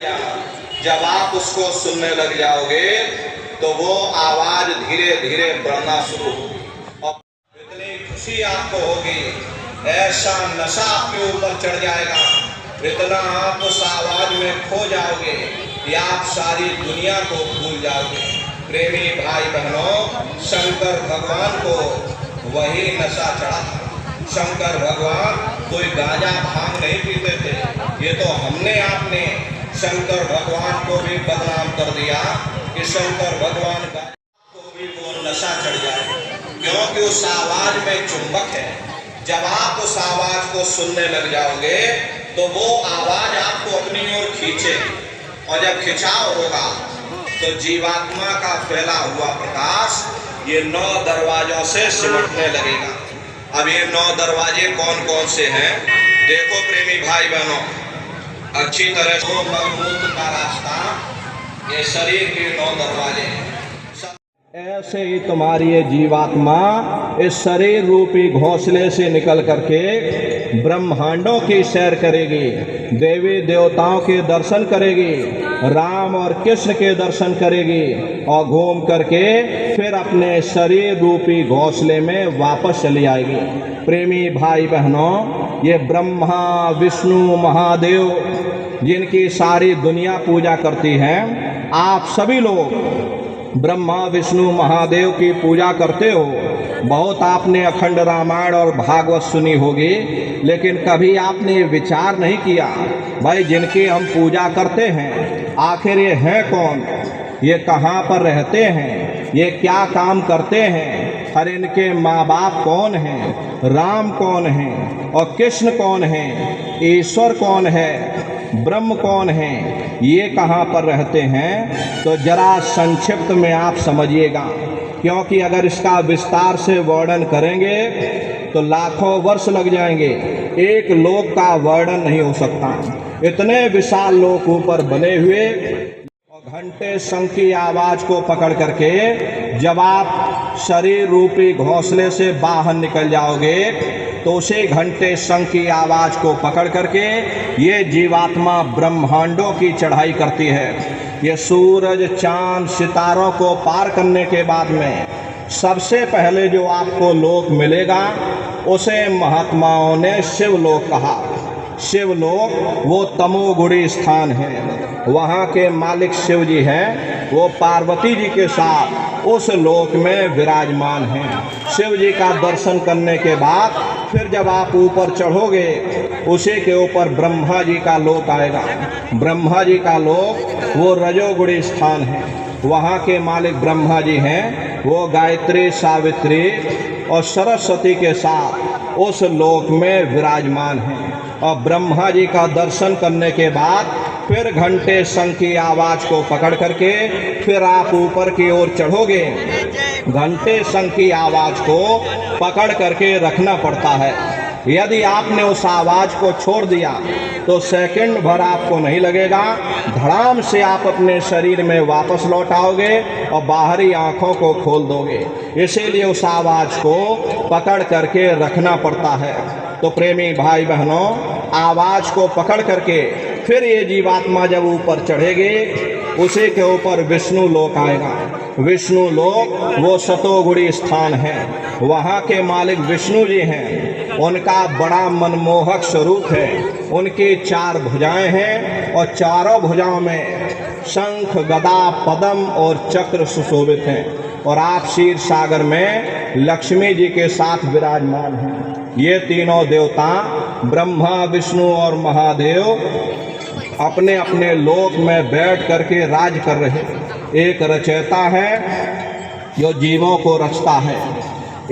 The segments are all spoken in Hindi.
जब आप उसको सुनने लग जाओगे तो वो आवाज धीरे धीरे बढ़ना शुरू होगी और इतनी खुशी आपको होगी, ऐसा नशा आपके ऊपर चढ़ जाएगा, इतना आप उस आवाज में खो जाओगे कि आप सारी दुनिया को भूल जाओगे। प्रेमी भाई बहनों, शंकर भगवान को वही नशा चढ़ा था। शंकर भगवान कोई गांजा भांग नहीं पीते थे। ये तो हमने आपने शंकर भगवान को भी बदनाम कर दिया कि शंकर भगवान का को भी वो नशा चढ़ जाए, क्योंकि उस आवाज में चुंबक है। जब आप उस आवाज को सुनने लग जाओगे तो वो आवाज आपको अपनी ओर खींचे, और जब खिंचाव होगा तो जीवात्मा का फैला हुआ प्रकाश ये 9 दरवाजों से सिमटने लगेगा। अब ये 9 दरवाजे कौन कौन से हैं? देखो प्रेमी भाई बहनों, अच्छी तरह से मलमूत्र का रास्ता, ये शरीर के 9 दरवाजे हैं। ऐसे ही तुम्हारी ये जीवात्मा इस शरीर रूपी घोंसले से निकल करके ब्रह्मांडों की सैर करेगी, देवी देवताओं के दर्शन करेगी, राम और कृष्ण के दर्शन करेगी, और घूम करके फिर अपने शरीर रूपी घोंसले में वापस चली आएगी। प्रेमी भाई बहनों, ये ब्रह्मा विष्णु महादेव जिनकी सारी दुनिया पूजा करती है, आप सभी लोग ब्रह्मा विष्णु महादेव की पूजा करते हो। बहुत आपने अखंड रामायण और भागवत सुनी होगी, लेकिन कभी आपने विचार नहीं किया भाई जिनकी हम पूजा करते हैं आखिर ये हैं कौन, ये कहाँ पर रहते हैं, ये क्या काम करते हैं, और इनके माँ बाप कौन हैं, राम कौन हैं और कृष्ण कौन हैं, ईश्वर कौन है, ब्रह्म कौन है, ये कहाँ पर रहते हैं। तो जरा संक्षिप्त में आप समझिएगा, क्योंकि अगर इसका विस्तार से वर्णन करेंगे तो लाखों वर्ष लग जाएंगे, एक लोक का वर्णन नहीं हो सकता। इतने विशाल लोक ऊपर बने हुए, और घंटे शंख की आवाज को पकड़ करके जब आप शरीर रूपी घोंसले से बाहर निकल जाओगे तो उसे घंटे शंख की आवाज को पकड़ करके ये जीवात्मा ब्रह्मांडों की चढ़ाई करती है। ये सूरज चांद सितारों को पार करने के बाद में सबसे पहले जो आपको लोक मिलेगा उसे महात्माओं ने शिवलोक कहा। शिवलोक वो तमोगुणी स्थान है, वहाँ के मालिक शिव जी हैं, वो पार्वती जी के साथ उस लोक में विराजमान हैं। शिव जी का दर्शन करने के बाद फिर जब आप ऊपर चढ़ोगे उसी के ऊपर ब्रह्मा जी का लोक आएगा। ब्रह्मा जी का लोक वो रजोगुणी स्थान है, वहाँ के मालिक ब्रह्मा जी हैं, वो गायत्री सावित्री और सरस्वती के साथ उस लोक में विराजमान हैं। और ब्रह्मा जी का दर्शन करने के बाद फिर घंटे शंख की आवाज को पकड़ करके फिर आप ऊपर की ओर चढ़ोगे। घंटे शंख की आवाज को पकड़ करके रखना पड़ता है। यदि आपने उस आवाज को छोड़ दिया तो सेकंड भर आपको नहीं लगेगा, धड़ाम से आप अपने शरीर में वापस लौट आओगे और बाहरी आंखों को खोल दोगे। इसीलिए उस आवाज को पकड़ करके रखना पड़ता है। तो प्रेमी भाई बहनों, आवाज को पकड़ करके फिर ये जीवात्मा जब ऊपर चढ़ेगी उसी के ऊपर विष्णु लोक आएगा। विष्णु लोक वो शतोगुणी स्थान है, वहाँ के मालिक विष्णु जी हैं, उनका बड़ा मनमोहक स्वरूप है। उनकी 4 भुजाएं हैं और चारों भुजाओं में शंख गदा पद्म और चक्र सुशोभित हैं, और आप क्षीर सागर में लक्ष्मी जी के साथ विराजमान हैं। ये तीनों देवता ब्रह्मा विष्णु और महादेव अपने अपने लोक में बैठ करके राज कर रहे। एक रचयिता है जो जीवों को रचता है,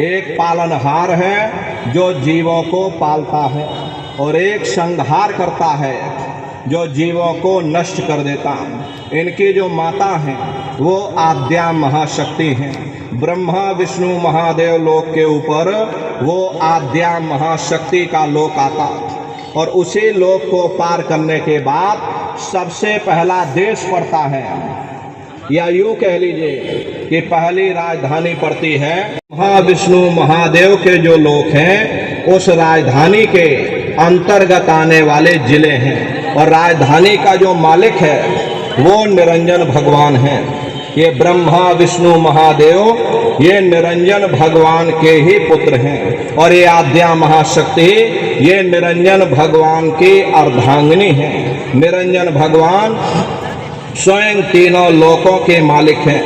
एक पालनहार है जो जीवों को पालता है, और एक संहार करता है जो जीवों को नष्ट कर देता। इनकी जो माता हैं वो आद्या महाशक्ति हैं। ब्रह्मा विष्णु महादेव लोक के ऊपर वो आद्या महाशक्ति का लोक आता, और उसी लोक को पार करने के बाद सबसे पहला देश पड़ता है, या यूँ कह लीजिए कि पहली राजधानी पड़ती है महाविष्णु महादेव के जो लोक हैं उस राजधानी के अंतर्गत आने वाले जिले हैं। और राजधानी का जो मालिक है वो निरंजन भगवान है। ये ब्रह्मा विष्णु महादेव ये निरंजन भगवान के ही पुत्र हैं और ये आद्या महाशक्ति ये निरंजन भगवान की अर्धांगिनी है। निरंजन भगवान स्वयं तीनों लोकों के मालिक हैं।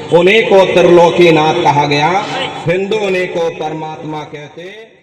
उन्हीं को त्रिलोकीनाथ कहा गया। हिंदू उन्हीं को परमात्मा कहते।